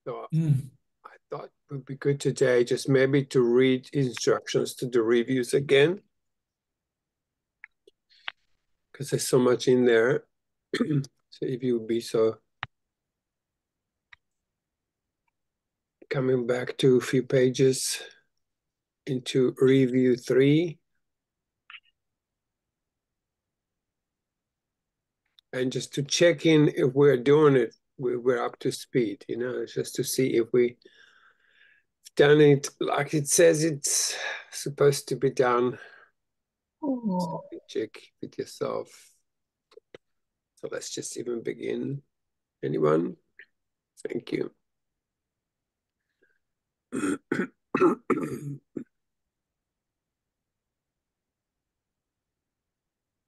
So I thought it would be good today just maybe to read instructions to the reviews again, because there's so much in there. So if you would be so coming back to a few pages into review 3. And just to check in if we're doing it, we're up to speed, just to see if we've done it like it says it's supposed to be done. So check with yourself. So let's just even begin. Anyone? Thank you.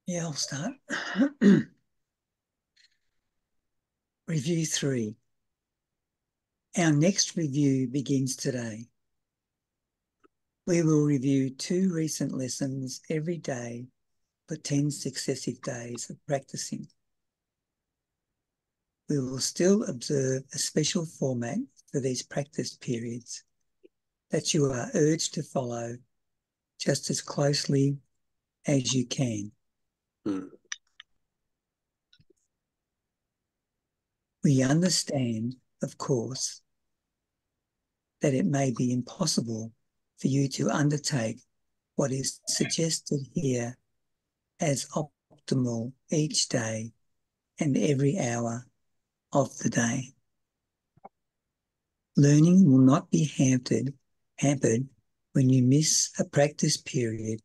Yeah, I'll start. Review 3. Our next review begins today. We will review 2 recent lessons every day for 10 successive days of practicing. We will still observe a special format for these practice periods that you are urged to follow just as closely as you can. We understand, of course, that it may be impossible for you to undertake what is suggested here as optimal each day and every hour of the day. Learning will not be hampered when you miss a practice period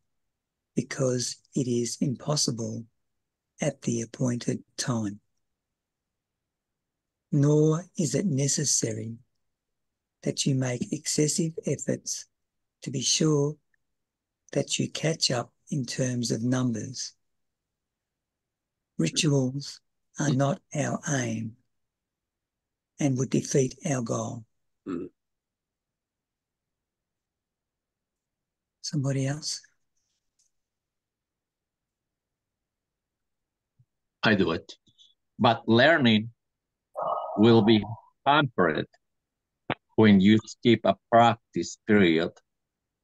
because it is impossible at the appointed time. Nor is it necessary that you make excessive efforts to be sure that you catch up in terms of numbers. Rituals are not our aim and would defeat our goal. Somebody else? I do it. But learning will be hampered when you skip a practice period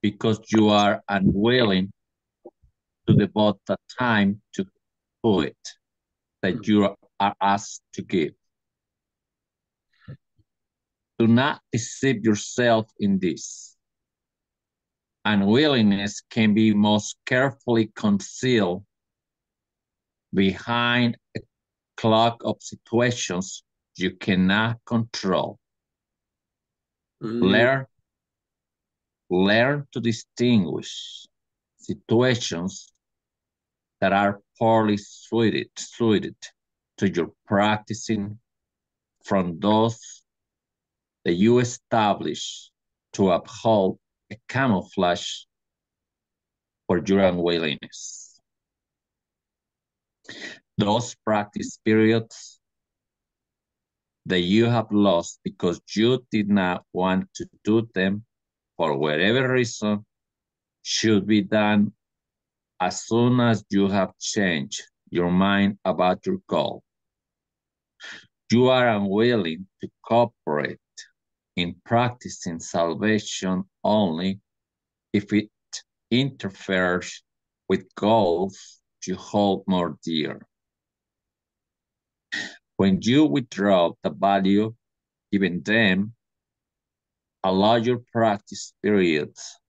because you are unwilling to devote the time to it that you are asked to give. Do not deceive yourself in this. Unwillingness can be most carefully concealed behind a cloak of situations you cannot control. Learn to distinguish situations that are poorly suited to your practicing from those that you establish to uphold a camouflage for your unwillingness. Those practice periods that you have lost because you did not want to do them for whatever reason should be done as soon as you have changed your mind about your goal. You are unwilling to cooperate in practicing salvation only if it interferes with goals you hold more dear. When you withdraw the value given them, allow your practice periods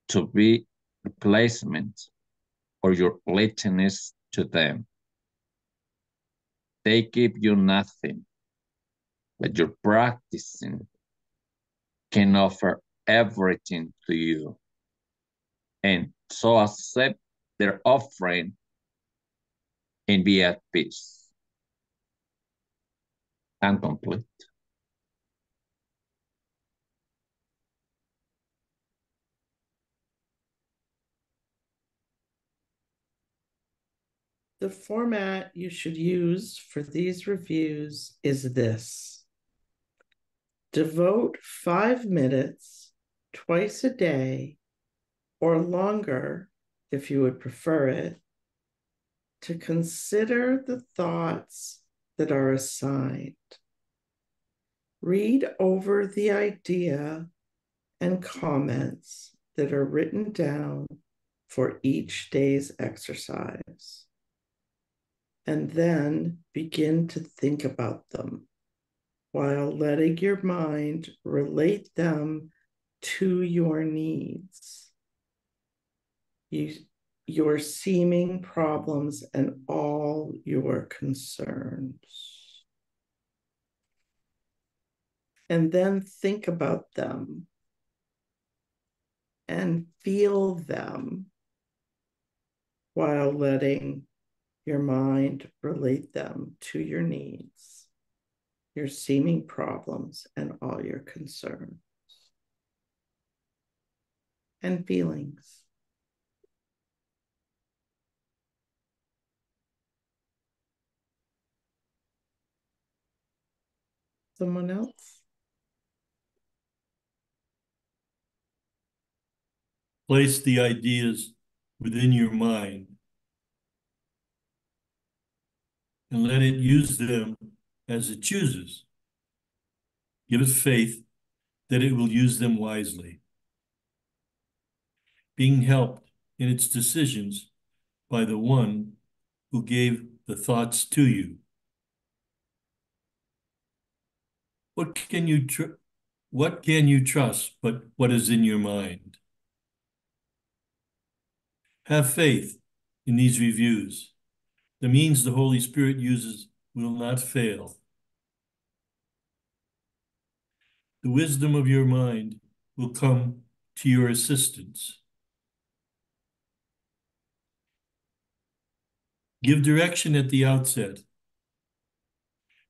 to be replacement for your lateness to them. They give you nothing, but your practicing can offer everything to you. And so accept their offering and be at peace. And complete. The format you should use for these reviews is this. Devote 5 minutes twice a day or longer, if you would prefer it, to consider the thoughts that are assigned. Read over the idea and comments that are written down for each day's exercise, and then begin to think about them while letting your mind relate them to your needs, your seeming problems, and all your concerns. And then think about them and feel them while letting your mind relate them to your needs, your seeming problems, and all your concerns and feelings. Someone else? Place the ideas within your mind and let it use them as it chooses. Give it faith that it will use them wisely, being helped in its decisions by the one who gave the thoughts to you. What can you trust but what is in your mind? Have faith in these reviews. The means the Holy Spirit uses will not fail. The wisdom of your mind will come to your assistance. Give direction at the outset,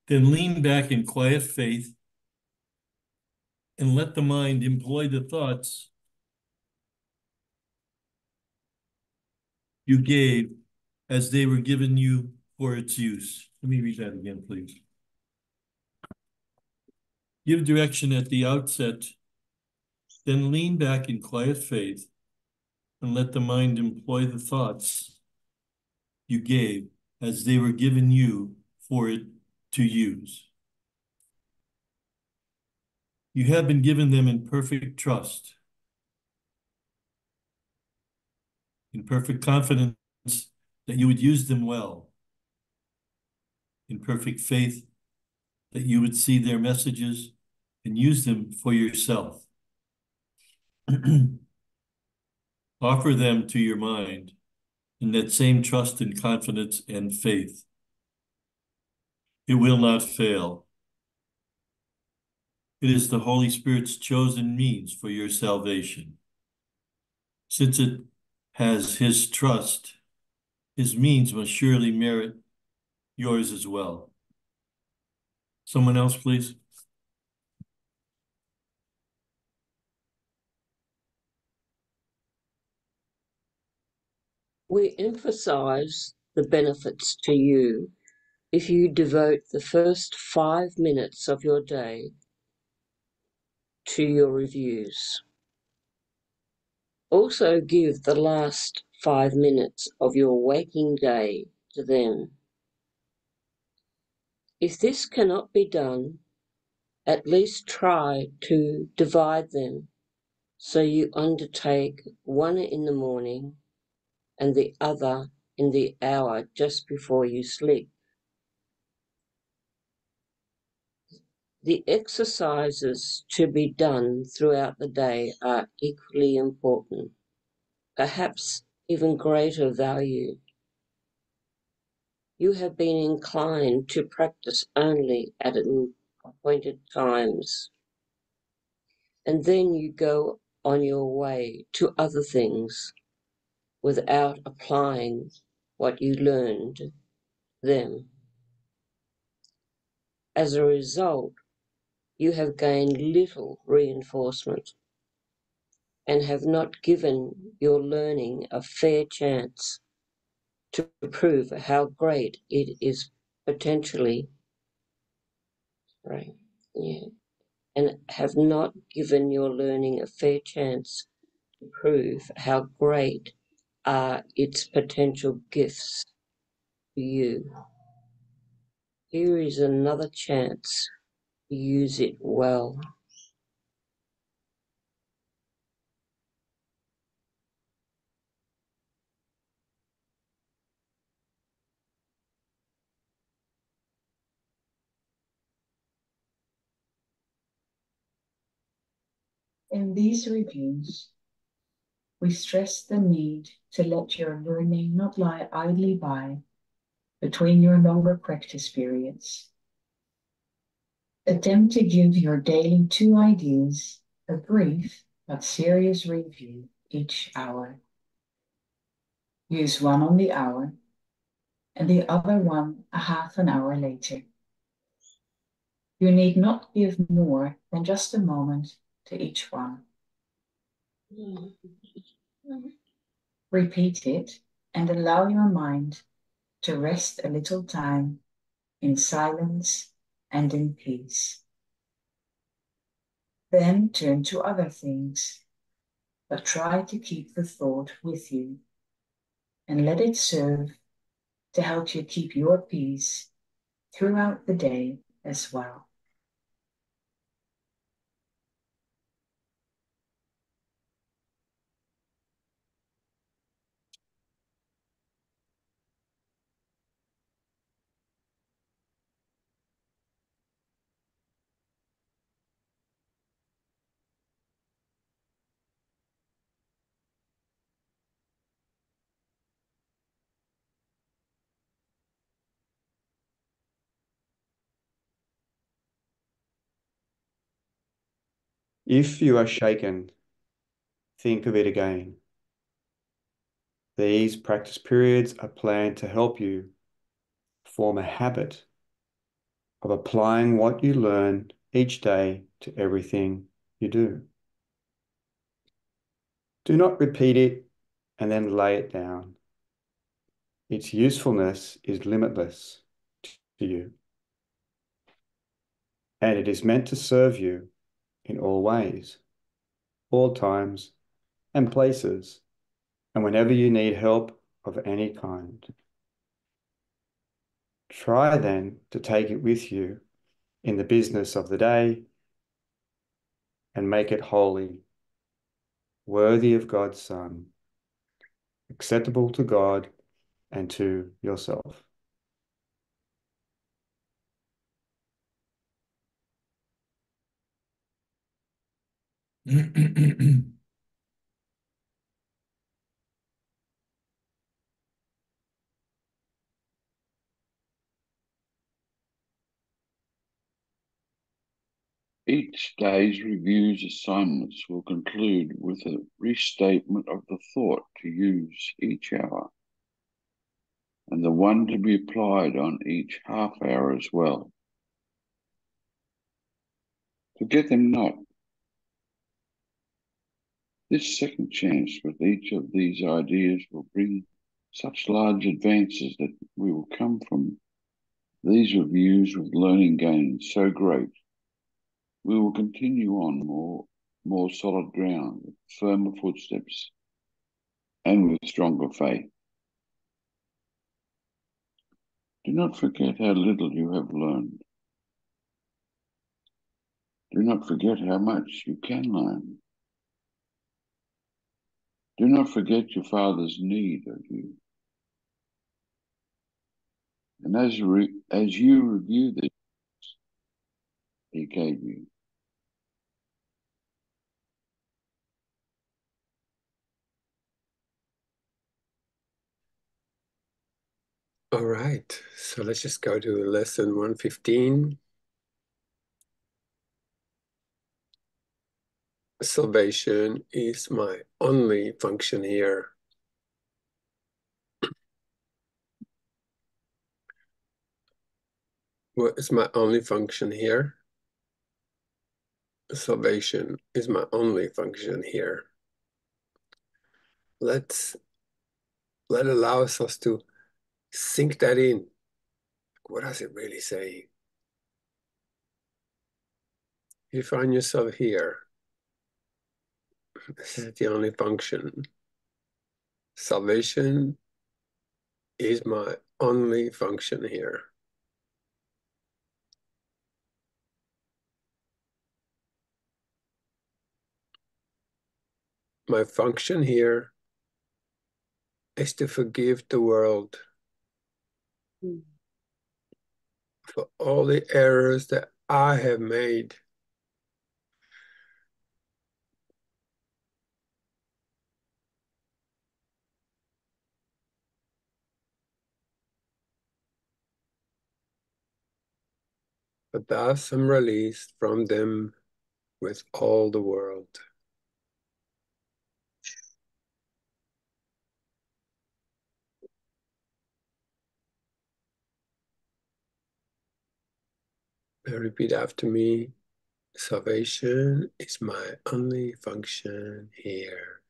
then lean back in quiet faith and let the mind employ the thoughts you gave as they were given you for its use. Let me read that again, please. Give direction at the outset, then lean back in quiet faith and let the mind employ the thoughts you gave as they were given you for it to use. You have been given them in perfect trust, in perfect confidence that you would use them well, in perfect faith that you would see their messages and use them for yourself. Offer them to your mind in that same trust and confidence and faith. It will not fail. It is the Holy Spirit's chosen means for your salvation. Since it has his trust, his means must surely merit yours as well. Someone else, please. We emphasize the benefits to you if you devote the first 5 minutes of your day to your reviews. Also give the last 5 minutes of your waking day to them. If this cannot be done, at least try to divide them so you undertake one in the morning and the other in the hour just before you sleep. The exercises to be done throughout the day are equally important, perhaps even greater value. You have been inclined to practice only at appointed times, and then you go on your way to other things without applying what you learned them. As a result, you have gained little reinforcement and have not given your learning a fair chance to prove how great it is potentially, right? Yeah. And have not given your learning a fair chance to prove how great are its potential gifts to you. Here is another chance use it well. In these reviews, we stress the need to let your learning not lie idly by between your longer practice periods. Attempt to give your daily 2 ideas a brief but serious review each hour. Use one on the hour and the other one a half an hour later. You need not give more than just a moment to each one. Repeat it and allow your mind to rest a little time in silence and in peace. Then turn to other things, but try to keep the thought with you and let it serve to help you keep your peace throughout the day as well. If you are shaken, think of it again. These practice periods are planned to help you form a habit of applying what you learn each day to everything you do. Do not repeat it and then lay it down. Its usefulness is limitless to you, and it is meant to serve you in all ways, all times and places, and whenever you need help of any kind. Try then to take it with you in the business of the day and make it holy, worthy of God's Son, acceptable to God and to yourself. Each day's review's assignments will conclude with a restatement of the thought to use each hour, and the one to be applied on each half hour as well. Forget them not. This second chance with each of these ideas will bring such large advances that we will come from these reviews with learning gains so great. We will continue on more solid ground, with firmer footsteps, and with stronger faith. Do not forget how little you have learned. Do not forget how much you can learn. Do not forget your Father's need of you. And as you review this, He gave you. All right, so let's just go to lesson 115. Salvation is my only function here. What is my only function here? Salvation is my only function here. Let allow us to sink that in. What does it really say? You find yourself here. This is the only function. Salvation is my only function here. my function here is to forgive the world for all the errors that I have made. But thus I'm released from them with all the world. Repeat after me. Salvation is my only function here.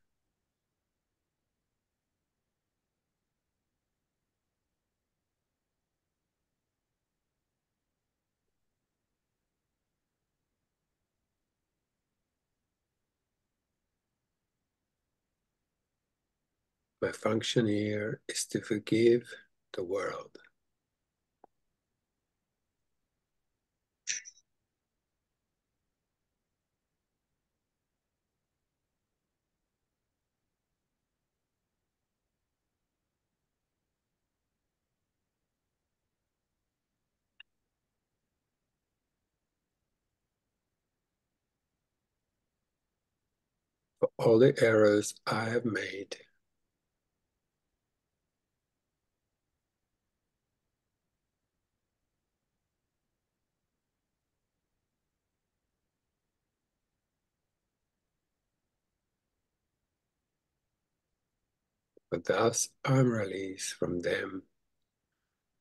My function here is to forgive the world. For all the errors I have made. But thus I'm released from them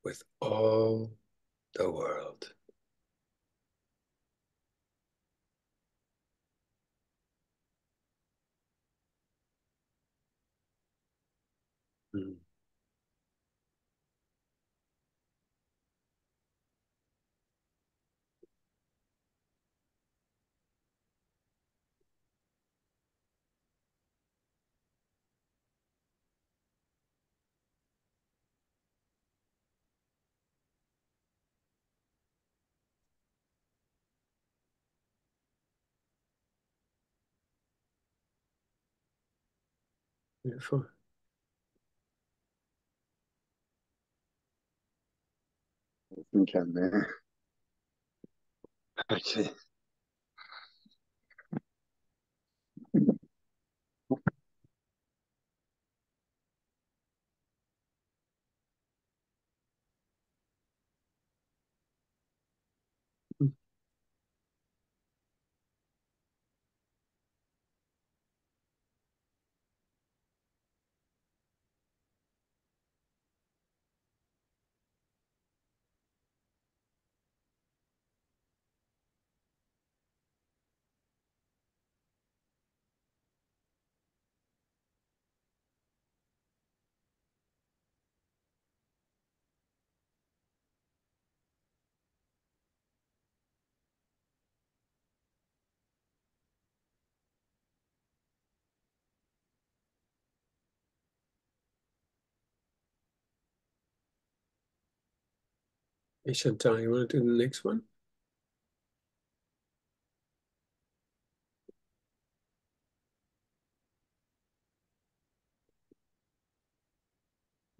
with all the world. Mm. Beautiful. I think I'm there. Okay. Hey, Chantal, you want to do the next one?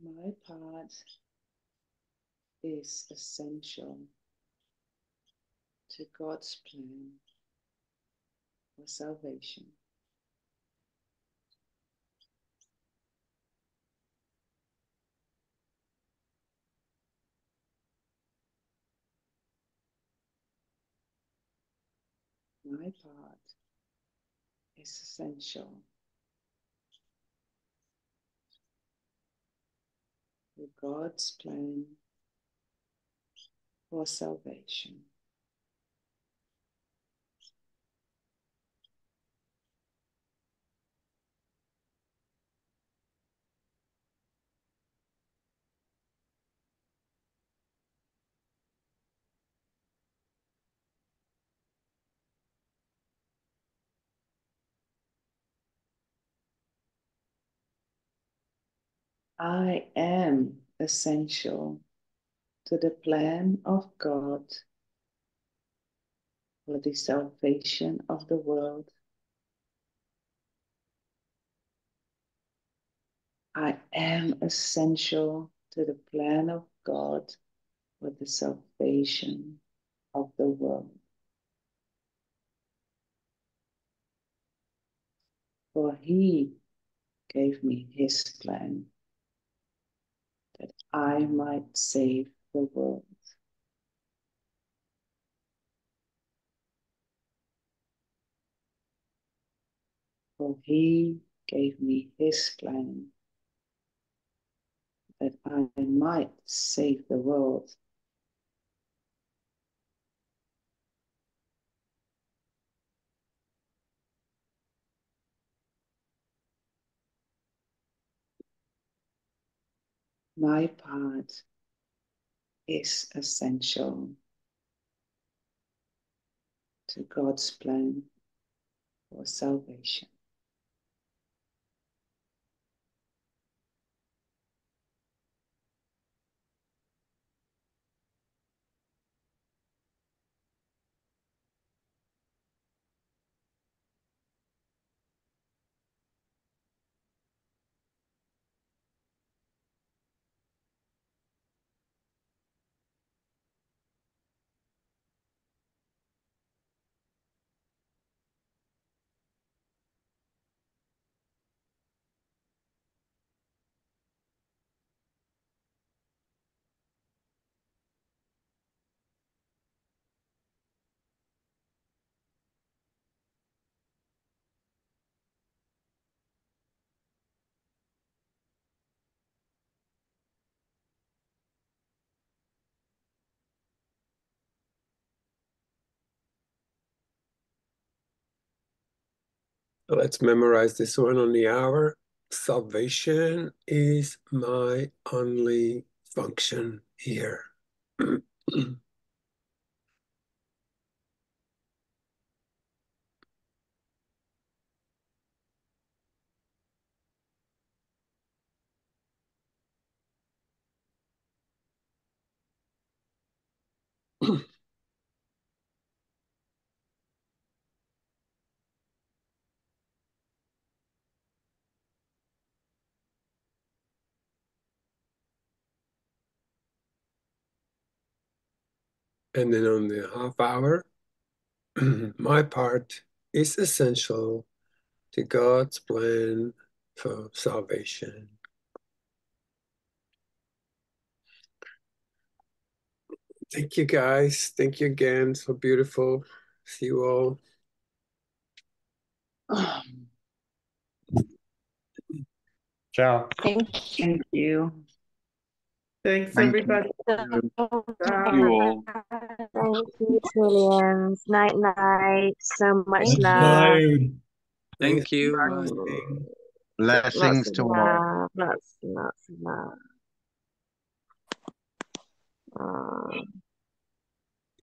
My part is essential to God's plan for salvation. My part is essential to God's plan for salvation. I am essential to the plan of God for the salvation of the world. I am essential to the plan of God for the salvation of the world. For he gave me his plan that I might save the world. For he gave me his plan that I might save the world. My part is essential to God's plan for salvation. Let's memorize this one on the hour. Salvation is my only function here. And then on the half hour, my part is essential to God's plan for salvation. Thank you, guys. Thank you again. So beautiful. See you all. Ciao. Thank you. Thanks, Thank everybody. you. Bye. You all. Thank you, Trillians. Night, night. So much I'm love. tired. Thanks Thank you. for Mm, practicing. lots Blessings of to all. love. Lots and lots of love.